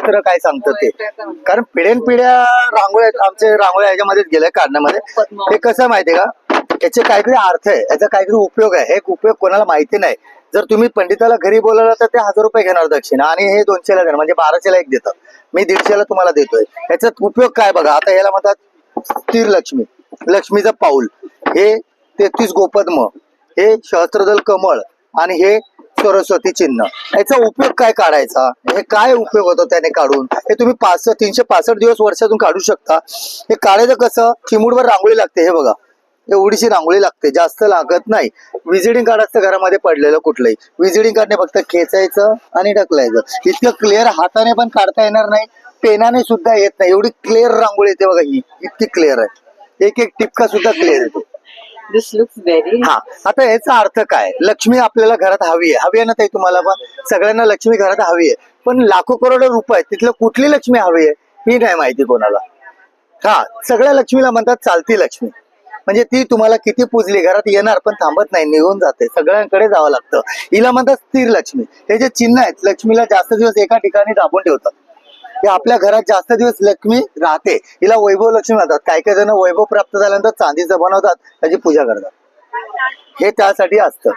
शास्त्र काय सांगतं ते, कारण पिढ्यानपिढ्या रांगोळ्या आमचे रांगोळ्या ह्याच्यामध्येच गेल्या काढण्यामध्ये. हे कसं माहितीये का, याचे काहीतरी अर्थ आहे, याचा काहीतरी उपयोग आहे. हे उपयोग कोणाला माहिती नाही. जर तुम्ही पंडिताला घरी बोलावलं तर ते 1000 रुपये घेणार दक्षिणा आणि हे 200ला देणार, म्हणजे 1200ला एक देतात. मी 150ला तुम्हाला देतोय. याचा उपयोग काय बघा. आता याला म्हणतात स्थिर लक्ष्मी, लक्ष्मीचं पाऊल, हे 33 गोपद्म, हे सहस्त्रदल कमळ आणि हे सरस्वती चिन्ह. याचा उपयोग काय काढायचा, हे काय उपयोग होतो त्याने काढून, हे तुम्ही 365 दिवस वर्षातून काढू शकता. हे काढायचं कसं, चिमूडवर रांगोळी लागते. हे बघा, एवढीशी रांगोळी लागते, जास्त लागत नाही. विजिटिंग कार्ड असतं घरामध्ये पडलेलं कुठलंही, विजिटिंग कार्डने फक्त खेचायचं आणि ढकलायचं. इतकं क्लिअर हाताने पण काढता येणार नाही, पेनाने सुद्धा येत नाही. एवढी क्लिअर रांगोळी येते बघा, ही इतकी क्लिअर आहे, एक एक टिपका सुद्धा क्लिअर येतो. दिस लुक्स व्हेरी. हा, आता याचा अर्थ काय, लक्ष्मी आपल्याला घरात हवी आहे ना ताई, तुम्हाला पण सगळ्यांना लक्ष्मी घरात हवी आहे. पण लाखो करोड रुपये तिथलं कुठली लक्ष्मी हवी आहे ही नाही माहिती कोणाला. हा, सगळ्या लक्ष्मीला म्हणतात चालती लक्ष्मी, म्हणजे ती तुम्हाला किती पूजली घरात येणार पण थांबत नाही, निघून जाते, सगळ्यांकडे जावं लागतं. हिला म्हणतात स्थिर लक्ष्मी. हे जे चिन्ह आहेत, लक्ष्मीला जास्त दिवस एका ठिकाणी दाबून ठेवतात. हे आपल्या घरात जास्त दिवस लक्ष्मी राहते. हिला वैभव लक्ष्मी म्हणतात. काही काही जण वैभव प्राप्त झाल्यानंतर चांदीचं बनवतात, त्याची पूजा करतात. हे त्यासाठी असतं.